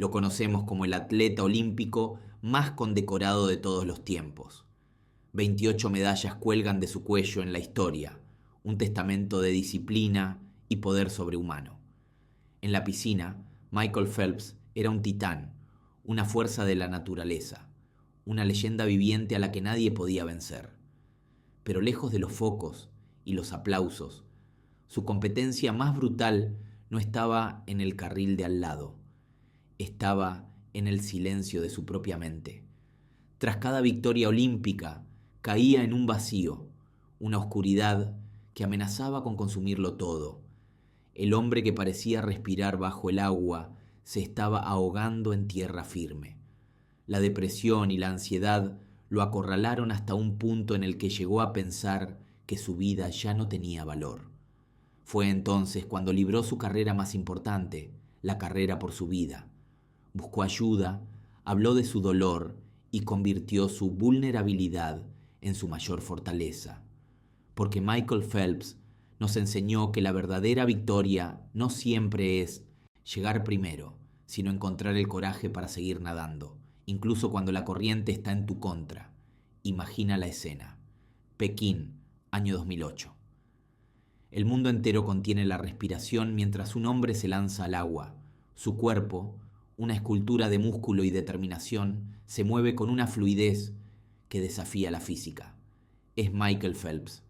Lo conocemos como el atleta olímpico más condecorado de todos los tiempos. 28 medallas cuelgan de su cuello en la historia, un testamento de disciplina y poder sobrehumano. En la piscina, Michael Phelps era un titán, una fuerza de la naturaleza, una leyenda viviente a la que nadie podía vencer. Pero lejos de los focos y los aplausos, su competencia más brutal no estaba en el carril de al lado, estaba en el silencio de su propia mente. Tras cada victoria olímpica, caía en un vacío, una oscuridad que amenazaba con consumirlo todo. El hombre que parecía respirar bajo el agua se estaba ahogando en tierra firme. La depresión y la ansiedad lo acorralaron hasta un punto en el que llegó a pensar que su vida ya no tenía valor. Fue entonces cuando libró su carrera más importante, la carrera por su vida. Buscó ayuda, habló de su dolor y convirtió su vulnerabilidad en su mayor fortaleza. Porque Michael Phelps nos enseñó que la verdadera victoria no siempre es llegar primero, sino encontrar el coraje para seguir nadando, incluso cuando la corriente está en tu contra. Imagina la escena. Pekín, año 2008. El mundo entero contiene la respiración mientras un hombre se lanza al agua. Su cuerpo, una escultura de músculo y determinación, se mueve con una fluidez que desafía la física. Es Michael Phelps.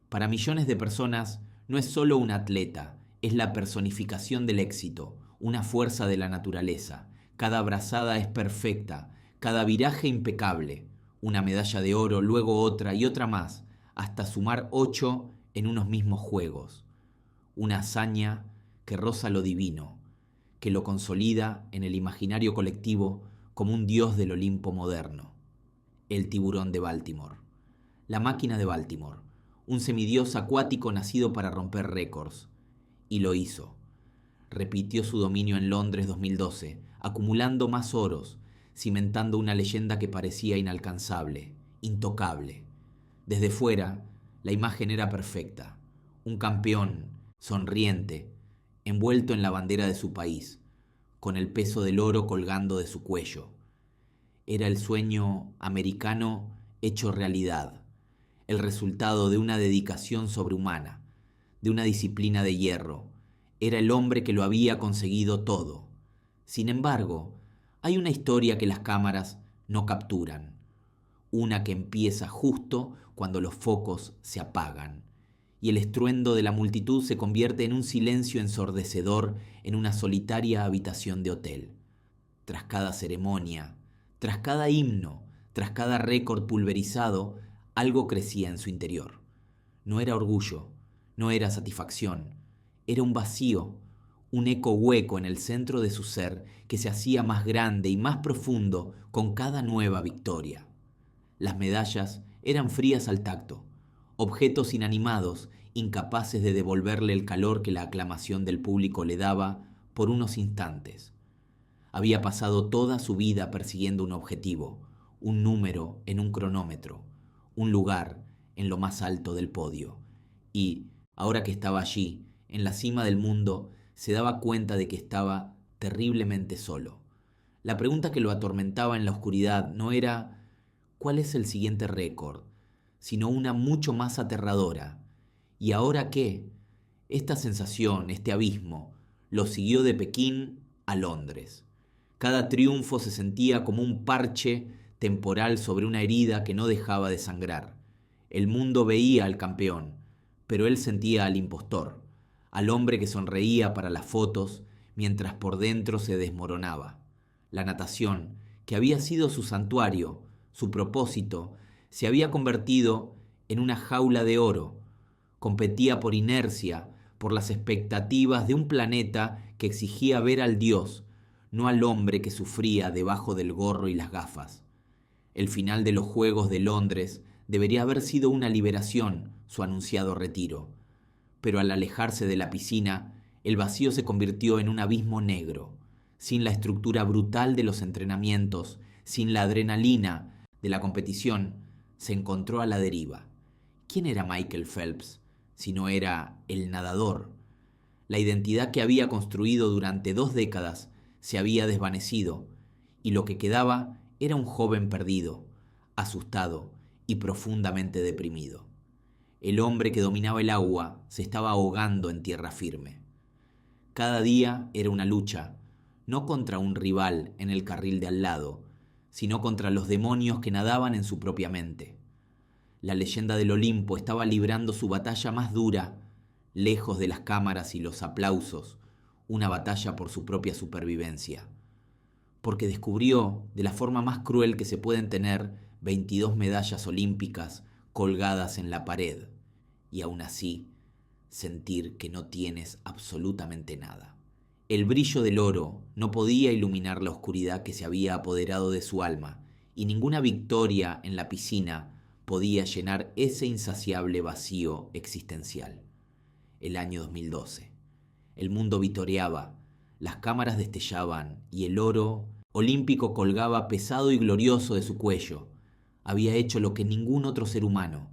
Para millones de personas no es solo un atleta, es la personificación del éxito, una fuerza de la naturaleza. Cada brazada es perfecta, cada viraje impecable. Una medalla de oro, luego otra y otra más, hasta sumar 8 en unos mismos juegos. Una hazaña que roza lo divino, que lo consolida en el imaginario colectivo como un dios del Olimpo moderno. El tiburón de Baltimore. La máquina de Baltimore, un semidios acuático nacido para romper récords. Y lo hizo. Repitió su dominio en Londres 2012, acumulando más oros, cimentando una leyenda que parecía inalcanzable, intocable. Desde fuera, la imagen era perfecta. Un campeón, sonriente, envuelto en la bandera de su país, con el peso del oro colgando de su cuello. Era el sueño americano hecho realidad, el resultado de una dedicación sobrehumana, de una disciplina de hierro. Era el hombre que lo había conseguido todo. Sin embargo, hay una historia que las cámaras no capturan, una que empieza justo cuando los focos se apagan y el estruendo de la multitud se convierte en un silencio ensordecedor en una solitaria habitación de hotel. Tras cada ceremonia, tras cada himno, tras cada récord pulverizado, algo crecía en su interior. No era orgullo, no era satisfacción, era un vacío, un eco hueco en el centro de su ser que se hacía más grande y más profundo con cada nueva victoria. Las medallas eran frías al tacto, objetos inanimados, incapaces de devolverle el calor que la aclamación del público le daba por unos instantes. Había pasado toda su vida persiguiendo un objetivo, un número en un cronómetro, un lugar en lo más alto del podio. Y, ahora que estaba allí, en la cima del mundo, se daba cuenta de que estaba terriblemente solo. La pregunta que lo atormentaba en la oscuridad no era ¿cuál es el siguiente récord?, sino una mucho más aterradora. ¿Y ahora qué? Esta sensación, este abismo, lo siguió de Pekín a Londres. Cada triunfo se sentía como un parche temporal sobre una herida que no dejaba de sangrar. El mundo veía al campeón, pero él sentía al impostor, al hombre que sonreía para las fotos mientras por dentro se desmoronaba. La natación, que había sido su santuario, su propósito, se había convertido en una jaula de oro. Competía por inercia, por las expectativas de un planeta que exigía ver al dios, no al hombre que sufría debajo del gorro y las gafas. El final de los Juegos de Londres debería haber sido una liberación, su anunciado retiro. Pero al alejarse de la piscina, el vacío se convirtió en un abismo negro, sin la estructura brutal de los entrenamientos, sin la adrenalina de la competición, se encontró a la deriva. ¿Quién era Michael Phelps si no era el nadador? La identidad que había construido durante 2 décadas se había desvanecido y lo que quedaba era un joven perdido, asustado y profundamente deprimido. El hombre que dominaba el agua se estaba ahogando en tierra firme. Cada día era una lucha, no contra un rival en el carril de al lado, sino contra los demonios que nadaban en su propia mente. La leyenda del Olimpo estaba librando su batalla más dura, lejos de las cámaras y los aplausos, una batalla por su propia supervivencia. Porque descubrió, de la forma más cruel que se pueden tener, 22 medallas olímpicas colgadas en la pared, y aún así sentir que no tienes absolutamente nada. El brillo del oro no podía iluminar la oscuridad que se había apoderado de su alma, y ninguna victoria en la piscina podía llenar ese insaciable vacío existencial. El año 2012. El mundo vitoreaba, las cámaras destellaban y el oro olímpico colgaba pesado y glorioso de su cuello. Había hecho lo que ningún otro ser humano.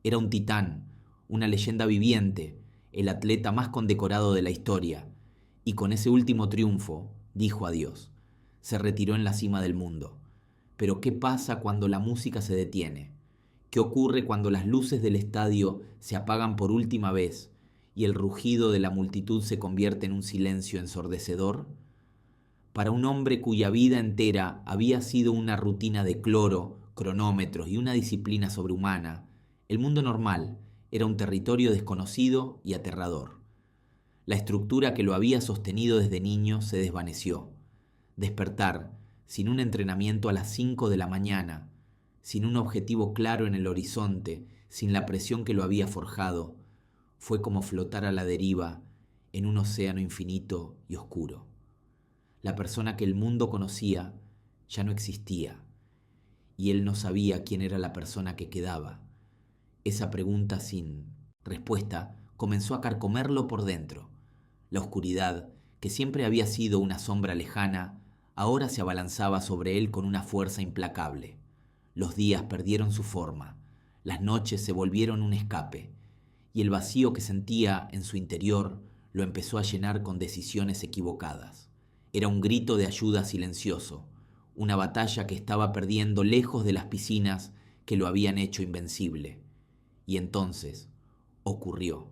Era un titán, una leyenda viviente, el atleta más condecorado de la historia. Y con ese último triunfo dijo adiós. Se retiró en la cima del mundo. Pero ¿qué pasa cuando la música se detiene? ¿Qué ocurre cuando las luces del estadio se apagan por última vez y el rugido de la multitud se convierte en un silencio ensordecedor? Para un hombre cuya vida entera había sido una rutina de cloro, cronómetros y una disciplina sobrehumana, el mundo normal era un territorio desconocido y aterrador. La estructura que lo había sostenido desde niño se desvaneció. Despertar, sin un entrenamiento a las 5 de la mañana, sin un objetivo claro en el horizonte, sin la presión que lo había forjado, fue como flotar a la deriva en un océano infinito y oscuro. La persona que el mundo conocía ya no existía, y él no sabía quién era la persona que quedaba. Esa pregunta sin respuesta comenzó a carcomerlo por dentro. La oscuridad, que siempre había sido una sombra lejana, ahora se abalanzaba sobre él con una fuerza implacable. Los días perdieron su forma, las noches se volvieron un escape, y el vacío que sentía en su interior lo empezó a llenar con decisiones equivocadas. Era un grito de ayuda silencioso, una batalla que estaba perdiendo lejos de las piscinas que lo habían hecho invencible. Y entonces ocurrió,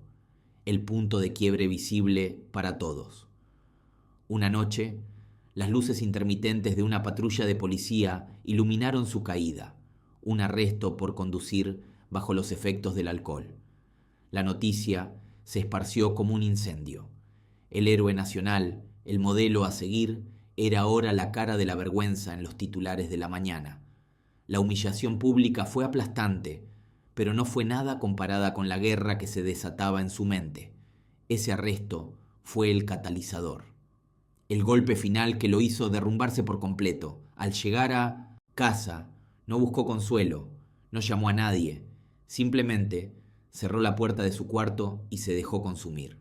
el punto de quiebre visible para todos. Una noche, las luces intermitentes de una patrulla de policía iluminaron su caída, un arresto por conducir bajo los efectos del alcohol. La noticia se esparció como un incendio. El héroe nacional, el modelo a seguir, era ahora la cara de la vergüenza en los titulares de la mañana. La humillación pública fue aplastante, pero no fue nada comparada con la guerra que se desataba en su mente. Ese arresto fue el catalizador. El golpe final que lo hizo derrumbarse por completo. Al llegar a casa, no buscó consuelo, no llamó a nadie, simplemente cerró la puerta de su cuarto y se dejó consumir.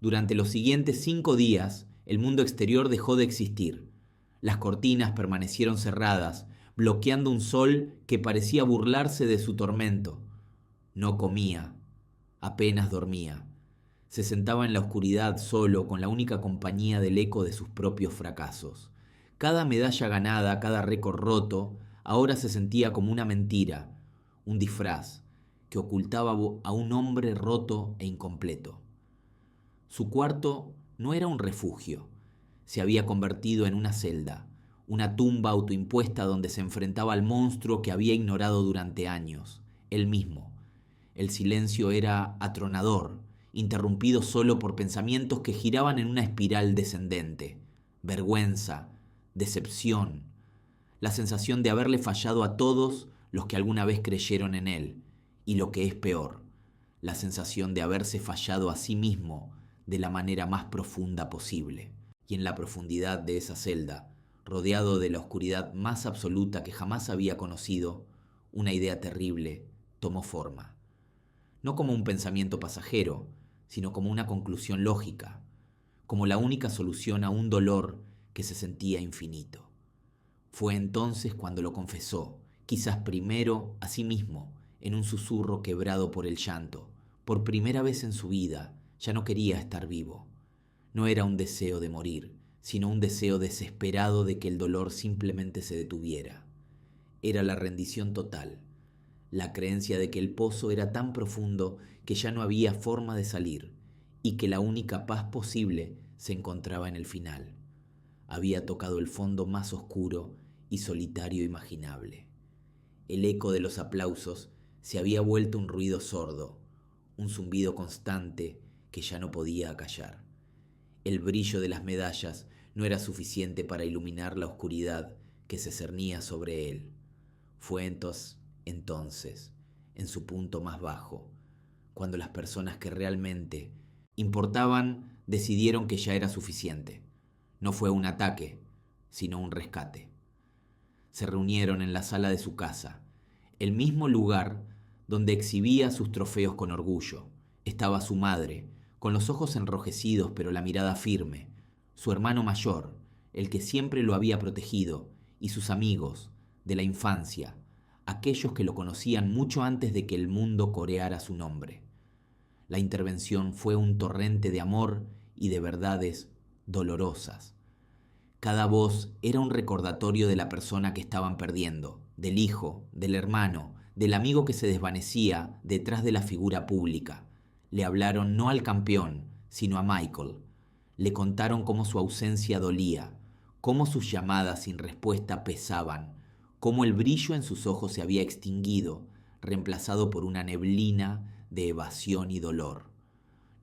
Durante los siguientes 5 días, el mundo exterior dejó de existir. Las cortinas permanecieron cerradas, bloqueando un sol que parecía burlarse de su tormento. No comía, apenas dormía. Se sentaba en la oscuridad solo, con la única compañía del eco de sus propios fracasos. Cada medalla ganada, cada récord roto, ahora se sentía como una mentira, un disfraz, que ocultaba a un hombre roto e incompleto. Su cuarto no era un refugio, se había convertido en una celda, una tumba autoimpuesta donde se enfrentaba al monstruo que había ignorado durante años, él mismo. El silencio era atronador, interrumpido solo por pensamientos que giraban en una espiral descendente. Vergüenza, decepción, la sensación de haberle fallado a todos los que alguna vez creyeron en él, y lo que es peor, la sensación de haberse fallado a sí mismo de la manera más profunda posible. Y en la profundidad de esa celda, rodeado de la oscuridad más absoluta que jamás había conocido, una idea terrible tomó forma. No como un pensamiento pasajero, sino como una conclusión lógica, como la única solución a un dolor que se sentía infinito. Fue entonces cuando lo confesó, quizás primero a sí mismo, en un susurro quebrado por el llanto. Por primera vez en su vida, ya no quería estar vivo. No era un deseo de morir, sino un deseo desesperado de que el dolor simplemente se detuviera. Era la rendición total, la creencia de que el pozo era tan profundo que ya no había forma de salir y que la única paz posible se encontraba en el final. Había tocado el fondo más oscuro y solitario imaginable. El eco de los aplausos se había vuelto un ruido sordo, un zumbido constante que ya no podía acallar. El brillo de las medallas no era suficiente para iluminar la oscuridad que se cernía sobre él. Fue entonces, en su punto más bajo, cuando las personas que realmente importaban decidieron que ya era suficiente. No fue un ataque, sino un rescate. Se reunieron en la sala de su casa, el mismo lugar donde exhibía sus trofeos con orgullo. Estaba su madre, con los ojos enrojecidos pero la mirada firme, su hermano mayor, el que siempre lo había protegido, y sus amigos de la infancia, aquellos que lo conocían mucho antes de que el mundo coreara su nombre. La intervención fue un torrente de amor y de verdades dolorosas. Cada voz era un recordatorio de la persona que estaban perdiendo, del hijo, del hermano, del amigo que se desvanecía detrás de la figura pública. Le hablaron no al campeón, sino a Michael. Le contaron cómo su ausencia dolía, cómo sus llamadas sin respuesta pesaban, cómo el brillo en sus ojos se había extinguido, reemplazado por una neblina de evasión y dolor.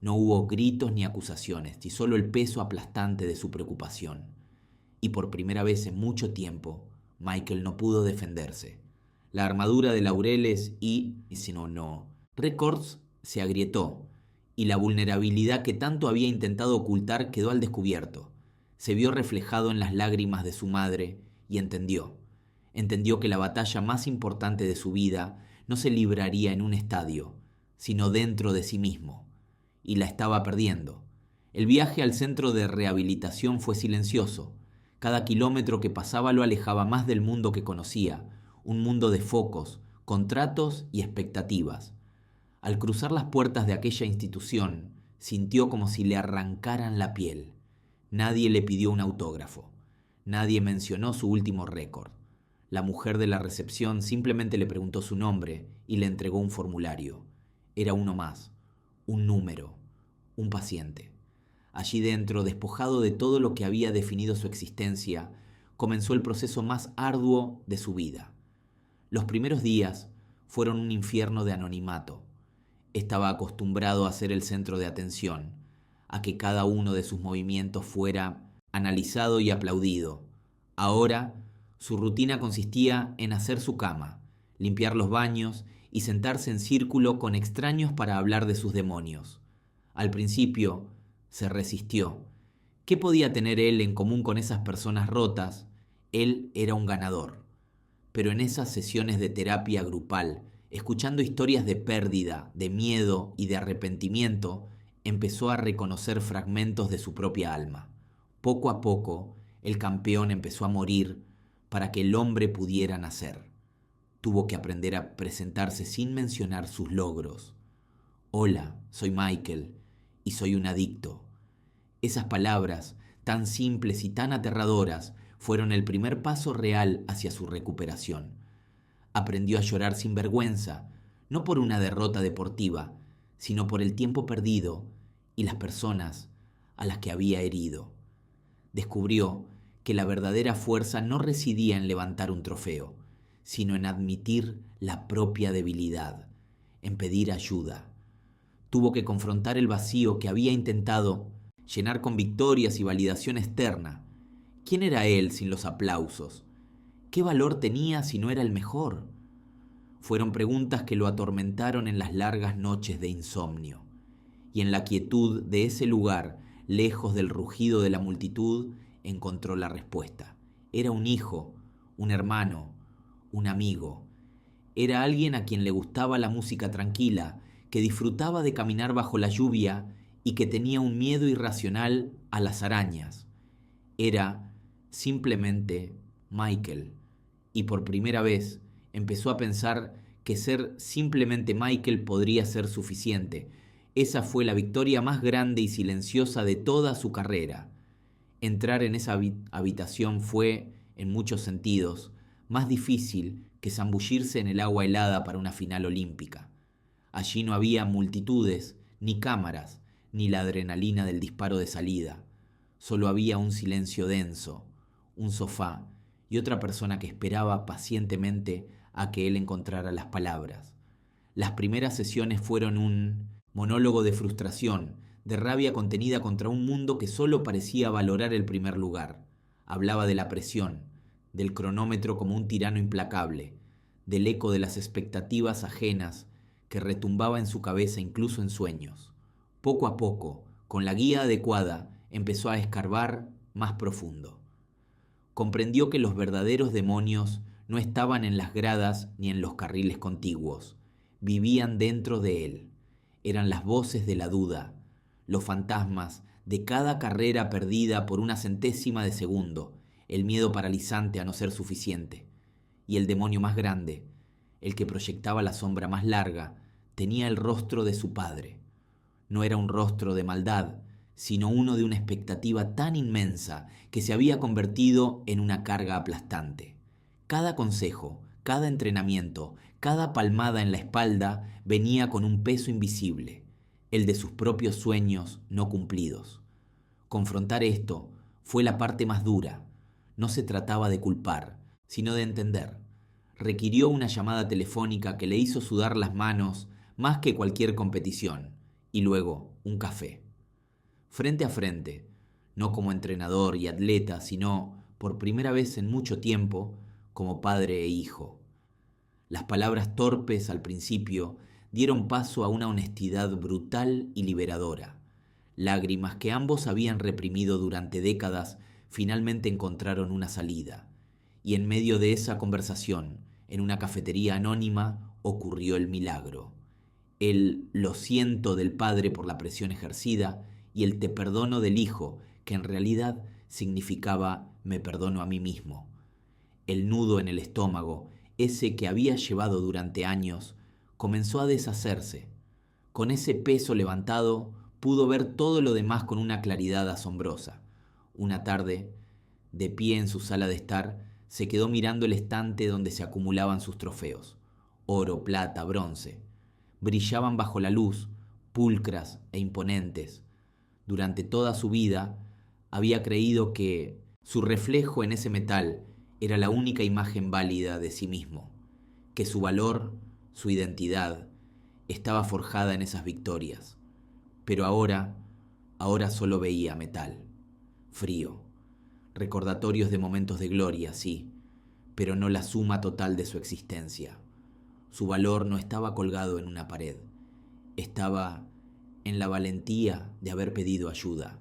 No hubo gritos ni acusaciones, y solo el peso aplastante de su preocupación. Y por primera vez en mucho tiempo, Michael no pudo defenderse. La armadura de laureles y Records se agrietó, y la vulnerabilidad que tanto había intentado ocultar quedó al descubierto. Se vio reflejado en las lágrimas de su madre y entendió. Entendió que la batalla más importante de su vida no se libraría en un estadio, sino dentro de sí mismo. Y la estaba perdiendo. El viaje al centro de rehabilitación fue silencioso. Cada kilómetro que pasaba lo alejaba más del mundo que conocía, un mundo de focos, contratos y expectativas. Al cruzar las puertas de aquella institución, sintió como si le arrancaran la piel. Nadie le pidió un autógrafo. Nadie mencionó su último récord. La mujer de la recepción simplemente le preguntó su nombre y le entregó un formulario. Era uno más, un número, un paciente. Allí dentro, despojado de todo lo que había definido su existencia, comenzó el proceso más arduo de su vida. Los primeros días fueron un infierno de anonimato. Estaba acostumbrado a ser el centro de atención, a que cada uno de sus movimientos fuera analizado y aplaudido. Ahora, su rutina consistía en hacer su cama, limpiar los baños y sentarse en círculo con extraños para hablar de sus demonios. Al principio, se resistió. ¿Qué podía tener él en común con esas personas rotas? Él era un ganador. Pero en esas sesiones de terapia grupal, escuchando historias de pérdida, de miedo y de arrepentimiento, empezó a reconocer fragmentos de su propia alma. Poco a poco, el campeón empezó a morir para que el hombre pudiera nacer. Tuvo que aprender a presentarse sin mencionar sus logros. Hola, soy Michael y soy un adicto. Esas palabras, tan simples y tan aterradoras, fueron el primer paso real hacia su recuperación. Aprendió a llorar sin vergüenza, no por una derrota deportiva, sino por el tiempo perdido y las personas a las que había herido. Descubrió que la verdadera fuerza no residía en levantar un trofeo, sino en admitir la propia debilidad, en pedir ayuda. Tuvo que confrontar el vacío que había intentado llenar con victorias y validación externa. ¿Quién era él sin los aplausos? ¿Qué valor tenía si no era el mejor? Fueron preguntas que lo atormentaron en las largas noches de insomnio. Y en la quietud de ese lugar, lejos del rugido de la multitud, encontró la respuesta. Era un hijo, un hermano, un amigo. Era alguien a quien le gustaba la música tranquila, que disfrutaba de caminar bajo la lluvia y que tenía un miedo irracional a las arañas. Era simplemente Michael, y por primera vez empezó a pensar que ser simplemente Michael podría ser suficiente. Esa fue la victoria más grande y silenciosa de toda su carrera. Entrar en esa habitación fue, en muchos sentidos, más difícil que zambullirse en el agua helada para una final olímpica. Allí no había multitudes, ni cámaras, ni la adrenalina del disparo de salida. Solo había un silencio denso, un sofá y otra persona que esperaba pacientemente a que él encontrara las palabras. Las primeras sesiones fueron un monólogo de frustración, de rabia contenida contra un mundo que solo parecía valorar el primer lugar. Hablaba de la presión, del cronómetro como un tirano implacable, del eco de las expectativas ajenas que retumbaba en su cabeza incluso en sueños. Poco a poco, con la guía adecuada, empezó a escarbar más profundo. Comprendió que los verdaderos demonios no estaban en las gradas ni en los carriles contiguos. Vivían dentro de él. Eran las voces de la duda, los fantasmas de cada carrera perdida por una centésima de segundo, el miedo paralizante a no ser suficiente. Y el demonio más grande, el que proyectaba la sombra más larga, tenía el rostro de su padre. No era un rostro de maldad, sino uno de una expectativa tan inmensa que se había convertido en una carga aplastante. Cada consejo, cada entrenamiento, cada palmada en la espalda venía con un peso invisible, el de sus propios sueños no cumplidos. Confrontar esto fue la parte más dura. No se trataba de culpar, sino de entender. Requirió una llamada telefónica que le hizo sudar las manos más que cualquier competición, y luego un café. Frente a frente, no como entrenador y atleta, sino, por primera vez en mucho tiempo, como padre e hijo. Las palabras torpes al principio dieron paso a una honestidad brutal y liberadora. Lágrimas que ambos habían reprimido durante décadas finalmente encontraron una salida. Y en medio de esa conversación, en una cafetería anónima, ocurrió el milagro. El lo siento del padre por la presión ejercida y el te perdono del hijo, que en realidad significaba me perdono a mí mismo. El nudo en el estómago, ese que había llevado durante años, comenzó a deshacerse. Con ese peso levantado, pudo ver todo lo demás con una claridad asombrosa. Una tarde, de pie en su sala de estar, se quedó mirando el estante donde se acumulaban sus trofeos. Oro, plata, bronce. Brillaban bajo la luz, pulcras e imponentes. Durante toda su vida había creído que su reflejo en ese metal era la única imagen válida de sí mismo, que su valor, su identidad, estaba forjada en esas victorias. Pero ahora solo veía metal, frío, recordatorios de momentos de gloria, sí, pero no la suma total de su existencia. Su valor no estaba colgado en una pared, estaba en la valentía de haber pedido ayuda.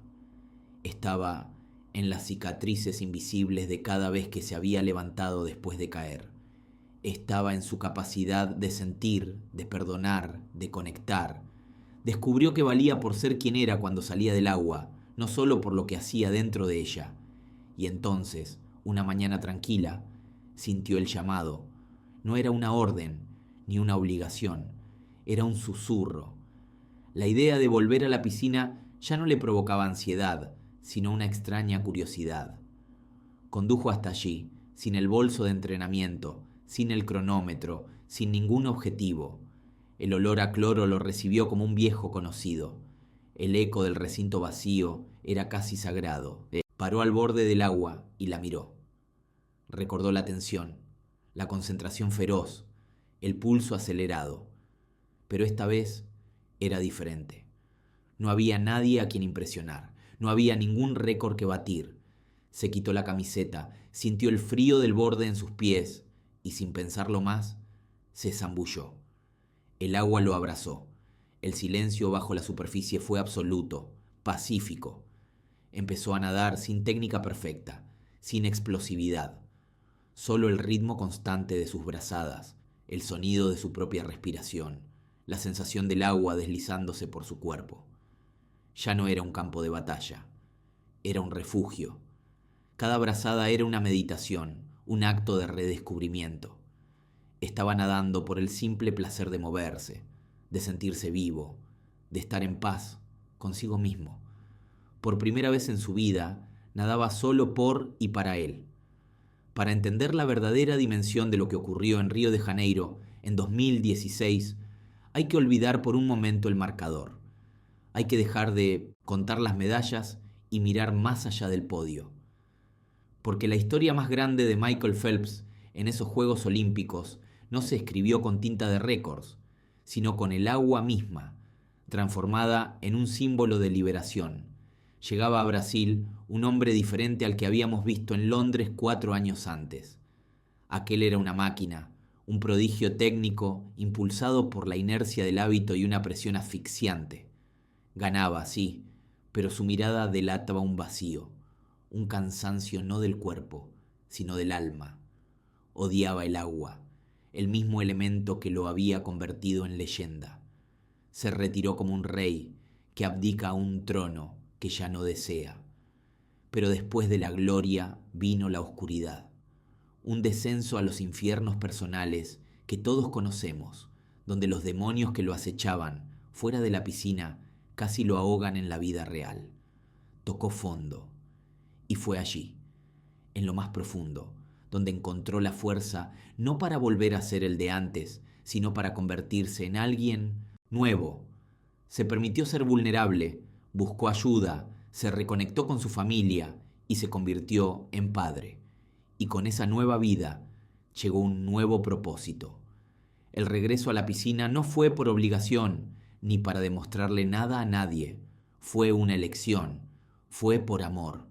Estaba en las cicatrices invisibles de cada vez que se había levantado después de caer. Estaba en su capacidad de sentir, de perdonar, de conectar. Descubrió que valía por ser quien era cuando salía del agua, no solo por lo que hacía dentro de ella. Y entonces, una mañana tranquila, sintió el llamado. No era una orden, ni una obligación, era un susurro. La idea de volver a la piscina ya no le provocaba ansiedad, sino una extraña curiosidad. Condujo hasta allí, sin el bolso de entrenamiento, sin el cronómetro, sin ningún objetivo. El olor a cloro lo recibió como un viejo conocido. El eco del recinto vacío era casi sagrado. Paró al borde del agua y la miró. Recordó la tensión, la concentración feroz, el pulso acelerado. Pero esta vez era diferente. No había nadie a quien impresionar. No había ningún récord que batir. Se quitó la camiseta, sintió el frío del borde en sus pies y sin pensarlo más, se zambulló. El agua lo abrazó. El silencio bajo la superficie fue absoluto, pacífico. Empezó a nadar sin técnica perfecta, sin explosividad. Solo el ritmo constante de sus brazadas, el sonido de su propia respiración, la sensación del agua deslizándose por su cuerpo. Ya no era un campo de batalla, era un refugio. Cada brazada era una meditación, un acto de redescubrimiento. Estaba nadando por el simple placer de moverse, de sentirse vivo, de estar en paz consigo mismo. Por primera vez en su vida, nadaba solo por y para él. Para entender la verdadera dimensión de lo que ocurrió en Río de Janeiro en 2016, hay que olvidar por un momento el marcador. Hay que dejar de contar las medallas y mirar más allá del podio. Porque la historia más grande de Michael Phelps en esos Juegos Olímpicos no se escribió con tinta de récords, sino con el agua misma, transformada en un símbolo de liberación. Llegaba a Brasil un hombre diferente al que habíamos visto en Londres 4 años antes. Aquel era una máquina, un prodigio técnico impulsado por la inercia del hábito y una presión asfixiante. Ganaba, sí, pero su mirada delataba un vacío, un cansancio no del cuerpo, sino del alma. Odiaba el agua, el mismo elemento que lo había convertido en leyenda. Se retiró como un rey que abdica a un trono que ya no desea. Pero después de la gloria vino la oscuridad, un descenso a los infiernos personales que todos conocemos, donde los demonios que lo acechaban fuera de la piscina casi lo ahogan en la vida real. Tocó fondo, y fue allí, en lo más profundo, donde encontró la fuerza no para volver a ser el de antes, sino para convertirse en alguien nuevo. Se permitió ser vulnerable, buscó ayuda, se reconectó con su familia y se convirtió en padre. Y con esa nueva vida llegó un nuevo propósito. El regreso a la piscina no fue por obligación, ni para demostrarle nada a nadie. Fue una elección, fue por amor,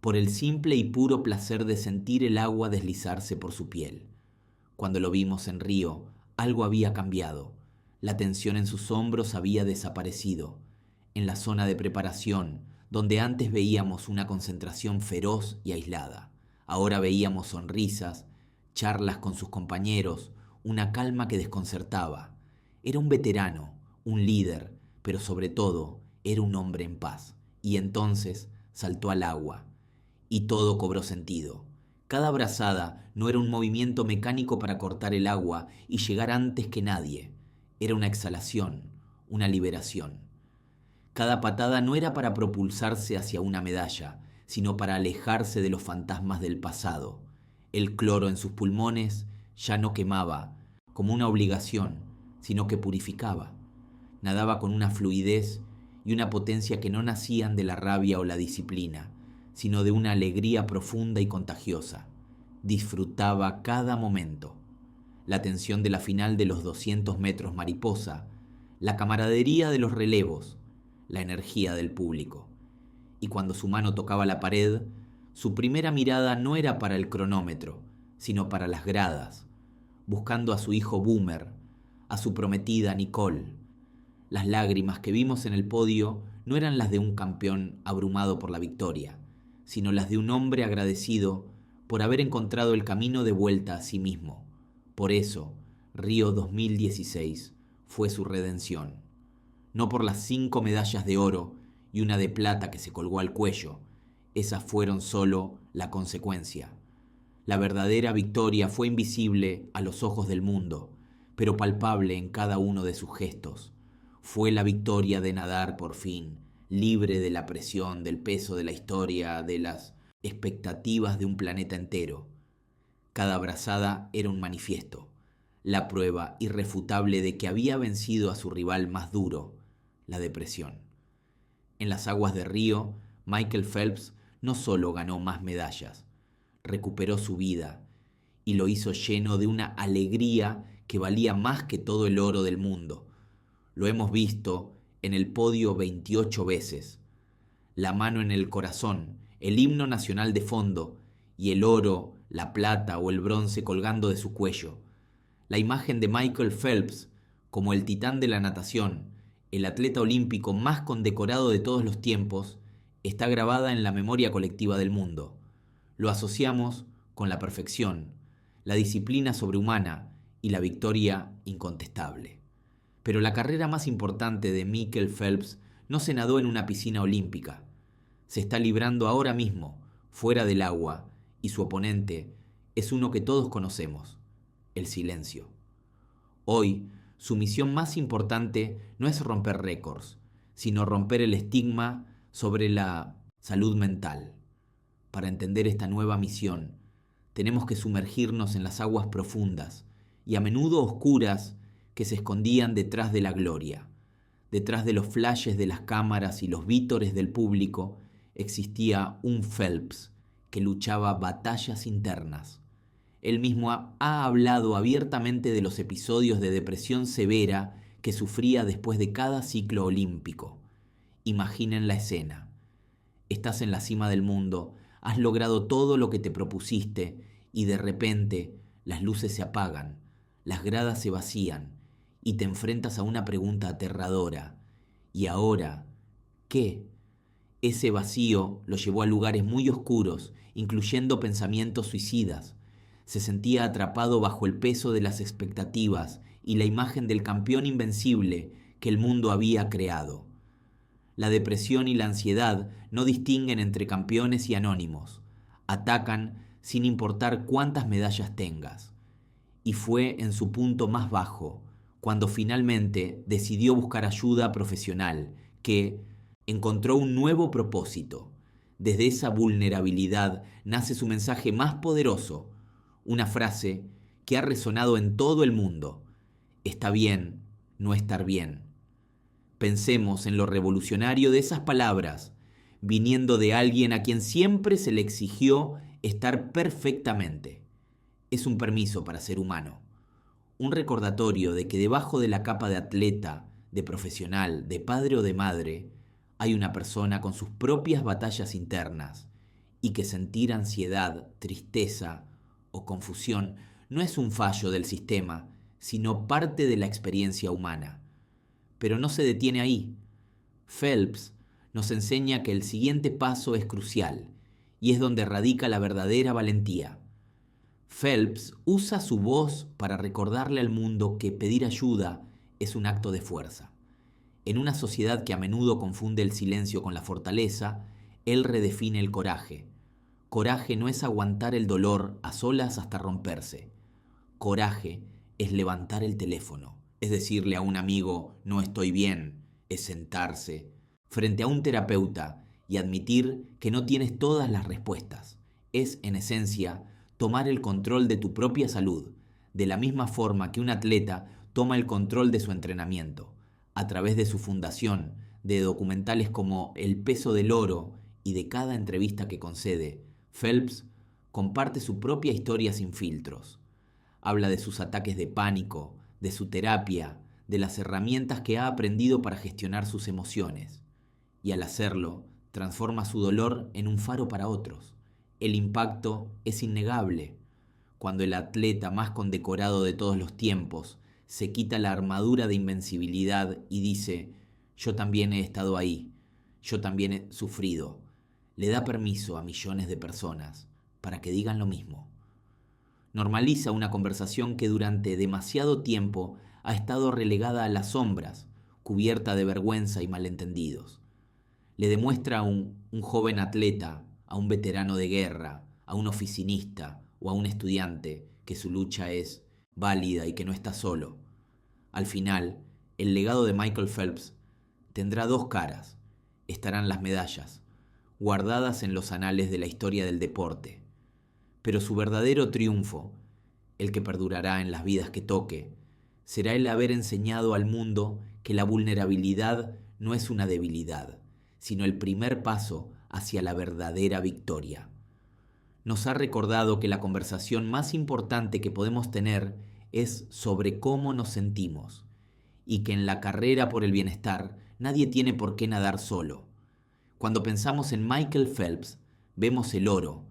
por el simple y puro placer de sentir el agua deslizarse por su piel. Cuando lo vimos en Río, algo había cambiado. La tensión en sus hombros había desaparecido. En la zona de preparación, donde antes veíamos una concentración feroz y aislada, ahora veíamos sonrisas, charlas con sus compañeros, una calma que desconcertaba. Era un veterano, un líder, pero sobre todo era un hombre en paz. Y entonces saltó al agua, y todo cobró sentido. Cada brazada no era un movimiento mecánico para cortar el agua y llegar antes que nadie. Era una exhalación, una liberación. Cada patada no era para propulsarse hacia una medalla, sino para alejarse de los fantasmas del pasado. El cloro en sus pulmones ya no quemaba como una obligación, sino que purificaba. Nadaba con una fluidez y una potencia que no nacían de la rabia o la disciplina, sino de una alegría profunda y contagiosa. Disfrutaba cada momento. La tensión de la final de los 200 metros mariposa, la camaradería de los relevos, la energía del público. Y cuando su mano tocaba la pared, su primera mirada no era para el cronómetro, sino para las gradas, buscando a su hijo Boomer, a su prometida Nicole. Las lágrimas que vimos en el podio no eran las de un campeón abrumado por la victoria, sino las de un hombre agradecido por haber encontrado el camino de vuelta a sí mismo. Por eso, Río 2016 fue su redención. No por las 5 medallas de oro y una de plata que se colgó al cuello. Esas fueron solo la consecuencia. La verdadera victoria fue invisible a los ojos del mundo, pero palpable en cada uno de sus gestos. Fue la victoria de nadar por fin, libre de la presión, del peso de la historia, de las expectativas de un planeta entero. Cada brazada era un manifiesto, la prueba irrefutable de que había vencido a su rival más duro, la depresión. En las aguas de Río, Michael Phelps no solo ganó más medallas, recuperó su vida y lo hizo lleno de una alegría que valía más que todo el oro del mundo. Lo hemos visto en el podio 28 veces. La mano en el corazón, el himno nacional de fondo y el oro, la plata o el bronce colgando de su cuello. La imagen de Michael Phelps como el titán de la natación, el atleta olímpico más condecorado de todos los tiempos, está grabada en la memoria colectiva del mundo. Lo asociamos con la perfección, la disciplina sobrehumana y la victoria incontestable. Pero la carrera más importante de Michael Phelps no se nadó en una piscina olímpica. Se está librando ahora mismo, fuera del agua, y su oponente es uno que todos conocemos, el silencio. Hoy, su misión más importante no es romper récords, sino romper el estigma sobre la salud mental. para entender esta nueva misión, tenemos que sumergirnos en las aguas profundas y a menudo oscuras que se escondían detrás de la gloria. Detrás de los flashes de las cámaras y los vítores del público existía un Phelps que luchaba batallas internas. Él mismo ha hablado abiertamente de los episodios de depresión severa que sufría después de cada ciclo olímpico. Imaginen la escena. Estás en la cima del mundo, has logrado todo lo que te propusiste y de repente las luces se apagan, las gradas se vacían y te enfrentas a una pregunta aterradora. ¿Y ahora qué? Ese vacío lo llevó a lugares muy oscuros, incluyendo pensamientos suicidas. Se sentía atrapado bajo el peso de las expectativas y la imagen del campeón invencible que el mundo había creado. La depresión y la ansiedad no distinguen entre campeones y anónimos. Atacan sin importar cuántas medallas tengas. Y fue en su punto más bajo, cuando finalmente decidió buscar ayuda profesional, que encontró un nuevo propósito. Desde esa vulnerabilidad nace su mensaje más poderoso, una frase que ha resonado en todo el mundo: está bien no estar bien. Pensemos en lo revolucionario de esas palabras, viniendo de alguien a quien siempre se le exigió estar perfectamente. Es un permiso para ser humano, un recordatorio de que debajo de la capa de atleta, de profesional, de padre o de madre, hay una persona con sus propias batallas internas y que sentir ansiedad, tristeza o confusión no es un fallo del sistema, sino parte de la experiencia humana. Pero no se detiene ahí. Phelps nos enseña que el siguiente paso es crucial y es donde radica la verdadera valentía. Phelps usa su voz para recordarle al mundo que pedir ayuda es un acto de fuerza. En una sociedad que a menudo confunde el silencio con la fortaleza, él redefine el coraje. Coraje no es aguantar el dolor a solas hasta romperse. Coraje es levantar el teléfono, es decirle a un amigo no estoy bien, es sentarse frente a un terapeuta y admitir que no tienes todas las respuestas. Es, en esencia, tomar el control de tu propia salud, de la misma forma que un atleta toma el control de su entrenamiento, a través de su fundación, de documentales como El peso del oro y de cada entrevista que concede. Phelps comparte su propia historia sin filtros. Habla de sus ataques de pánico, de su terapia, de las herramientas que ha aprendido para gestionar sus emociones. Y al hacerlo, transforma su dolor en un faro para otros. El impacto es innegable. Cuando el atleta más condecorado de todos los tiempos se quita la armadura de invencibilidad y dice: yo también he estado ahí, yo también he sufrido, le da permiso a millones de personas para que digan lo mismo. Normaliza una conversación que durante demasiado tiempo ha estado relegada a las sombras, cubierta de vergüenza y malentendidos. Le demuestra a un joven atleta, a un veterano de guerra, a un oficinista o a un estudiante que su lucha es válida y que no está solo. Al final, el legado de Michael Phelps tendrá dos caras. Estarán las medallas, guardadas en los anales de la historia del deporte. Pero su verdadero triunfo, el que perdurará en las vidas que toque, será el haber enseñado al mundo que la vulnerabilidad no es una debilidad, sino el primer paso hacia la verdadera victoria. Nos ha recordado que la conversación más importante que podemos tener es sobre cómo nos sentimos, y que en la carrera por el bienestar nadie tiene por qué nadar solo. Cuando pensamos en Michael Phelps, vemos el oro,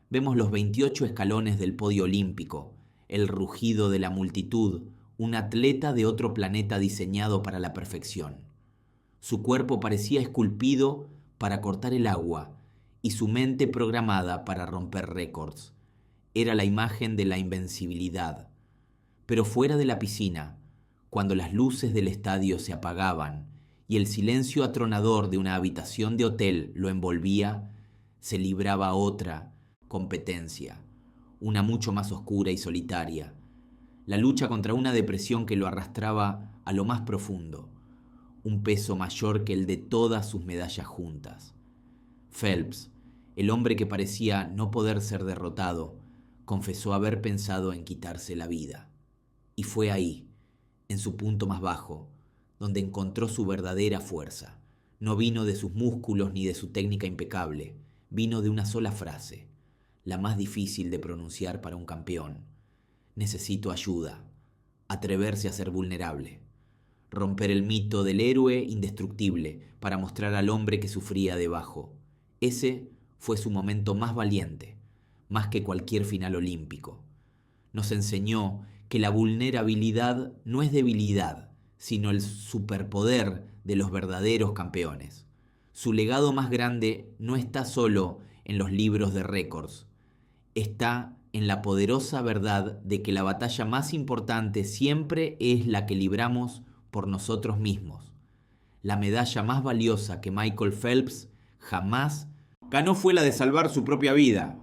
vemos los 28 escalones del podio olímpico, el rugido de la multitud, un atleta de otro planeta diseñado para la perfección. Su cuerpo parecía esculpido para cortar el agua y su mente programada para romper récords. Era la imagen de la invencibilidad. Pero fuera de la piscina, cuando las luces del estadio se apagaban y el silencio atronador de una habitación de hotel lo envolvía, se libraba otra competencia, una mucho más oscura y solitaria, la lucha contra una depresión que lo arrastraba a lo más profundo, un peso mayor que el de todas sus medallas juntas. Phelps el hombre que parecía no poder ser derrotado, confesó haber pensado en quitarse la vida. Y fue ahí, en su punto más bajo, donde encontró su verdadera fuerza. No vino de sus músculos ni de su técnica impecable, vino de una sola frase, la más difícil de pronunciar para un campeón. Necesito ayuda, atreverse a ser vulnerable, romper el mito del héroe indestructible para mostrar al hombre que sufría debajo. Ese fue su momento más valiente, más que cualquier final olímpico. Nos enseñó que la vulnerabilidad no es debilidad, sino el superpoder de los verdaderos campeones. Su legado más grande no está solo en los libros de récords, está en la poderosa verdad de que la batalla más importante siempre es la que libramos por nosotros mismos. La medalla más valiosa que Michael Phelps jamás ganó fue la de salvar su propia vida.